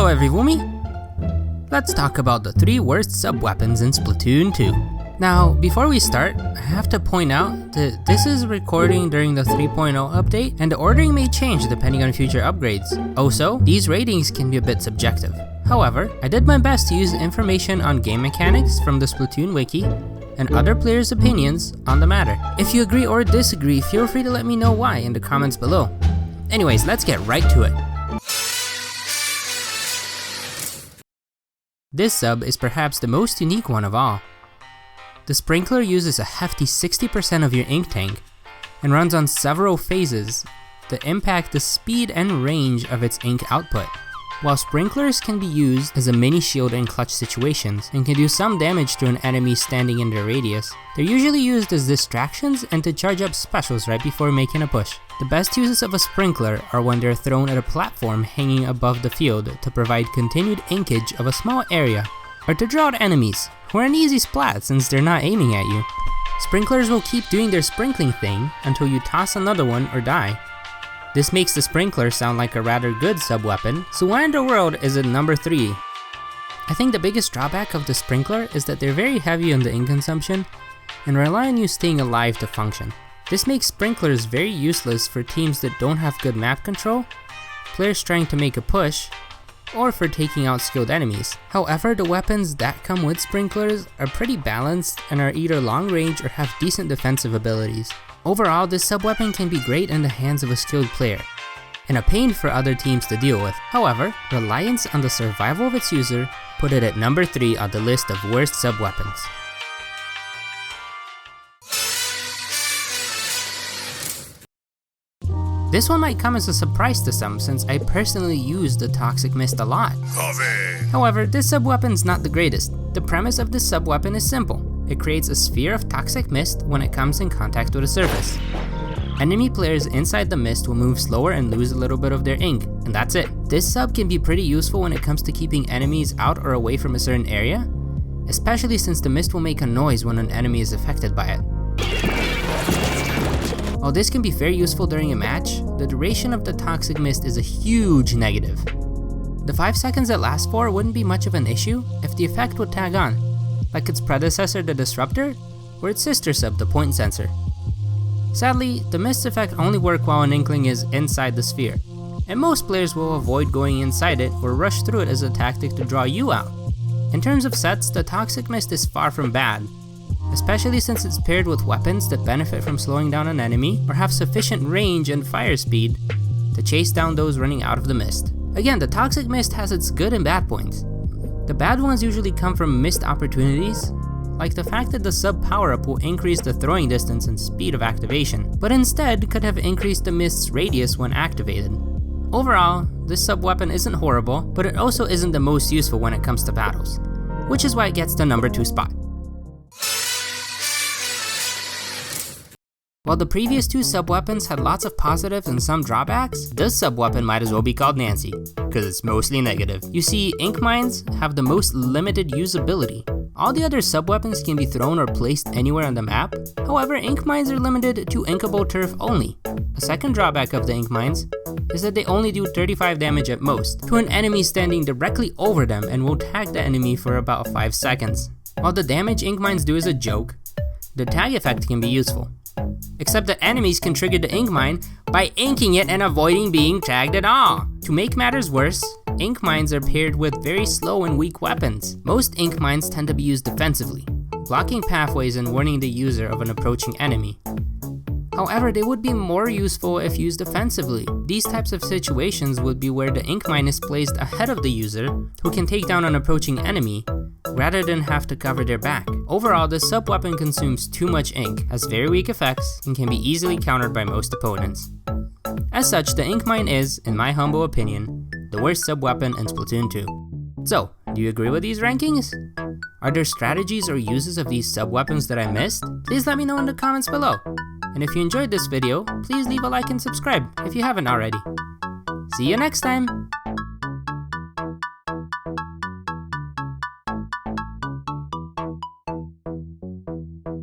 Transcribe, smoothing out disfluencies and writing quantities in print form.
Hello everyone! Let's talk about the 3 worst sub-weapons in Splatoon 2. Now, before we start, I have to point out that this is recording during the 3.0 update, and the ordering may change depending on future upgrades. Also, these ratings can be a bit subjective. However, I did my best to use information on game mechanics from the Splatoon wiki and other players' opinions on the matter. If you agree or disagree, feel free to let me know why in the comments below. Anyways, let's get right to it. This sub is perhaps the most unique one of all. The sprinkler uses a hefty 60% of your ink tank and runs on several phases that impact the speed and range of its ink output. While sprinklers can be used as a mini shield in clutch situations and can do some damage to an enemy standing in their radius, they're usually used as distractions and to charge up specials right before making a push. The best uses of a sprinkler are when they're thrown at a platform hanging above the field to provide continued inkage of a small area, or to draw out enemies, who are an easy splat since they're not aiming at you. Sprinklers will keep doing their sprinkling thing until you toss another one or die. This makes the sprinkler sound like a rather good sub-weapon, so why in the world is it number 3? I think the biggest drawback of the sprinkler is that they're very heavy on the ink consumption and rely on you staying alive to function. This makes sprinklers very useless for teams that don't have good map control, players trying to make a push, or for taking out skilled enemies. However, the weapons that come with sprinklers are pretty balanced and are either long range or have decent defensive abilities. Overall, this sub-weapon can be great in the hands of a skilled player, and a pain for other teams to deal with. However, reliance on the survival of its user put it at number 3 on the list of worst sub-weapons. This one might come as a surprise to some since I personally use the Toxic Mist a lot. However, this sub-weapon's not the greatest. The premise of this sub-weapon is simple. It creates a sphere of toxic mist when it comes in contact with a surface. Enemy players inside the mist will move slower and lose a little bit of their ink, and that's it. This sub can be pretty useful when it comes to keeping enemies out or away from a certain area, especially since the mist will make a noise when an enemy is affected by it. While this can be very useful during a match, the duration of the toxic mist is a huge negative. The 5 seconds it lasts for wouldn't be much of an issue if the effect would tag on, like its predecessor the Disruptor, or its sister sub the Point Sensor. Sadly, the mist effect only works while an Inkling is inside the sphere, and most players will avoid going inside it or rush through it as a tactic to draw you out. In terms of sets, the Toxic Mist is far from bad, especially since it's paired with weapons that benefit from slowing down an enemy or have sufficient range and fire speed to chase down those running out of the mist. Again, the Toxic Mist has its good and bad points. The bad ones usually come from missed opportunities, like the fact that the sub power-up will increase the throwing distance and speed of activation, but instead could have increased the mist's radius when activated. Overall, this sub-weapon isn't horrible, but it also isn't the most useful when it comes to battles, which is why it gets the number 2 spot. While the previous 2 sub-weapons had lots of positives and some drawbacks, this sub-weapon might as well be called Nancy, because it's mostly negative. You see, ink mines have the most limited usability. All the other sub-weapons can be thrown or placed anywhere on the map, however ink mines are limited to inkable turf only. A second drawback of the ink mines is that they only do 35 damage at most, to an enemy standing directly over them and will tag the enemy for about 5 seconds. While the damage ink mines do is a joke, the tag effect can be useful. Except that enemies can trigger the ink mine by inking it and avoiding being tagged at all. To make matters worse, ink mines are paired with very slow and weak weapons. Most ink mines tend to be used defensively, blocking pathways and warning the user of an approaching enemy. However, they would be more useful if used offensively. These types of situations would be where the ink mine is placed ahead of the user, who can take down an approaching enemy, rather than have to cover their back. Overall, this sub-weapon consumes too much ink, has very weak effects, and can be easily countered by most opponents. As such, the ink mine is, in my humble opinion, the worst sub-weapon in Splatoon 2. So, do you agree with these rankings? Are there strategies or uses of these sub-weapons that I missed? Please let me know in the comments below. And if you enjoyed this video, please leave a like and subscribe if you haven't already. See you next time!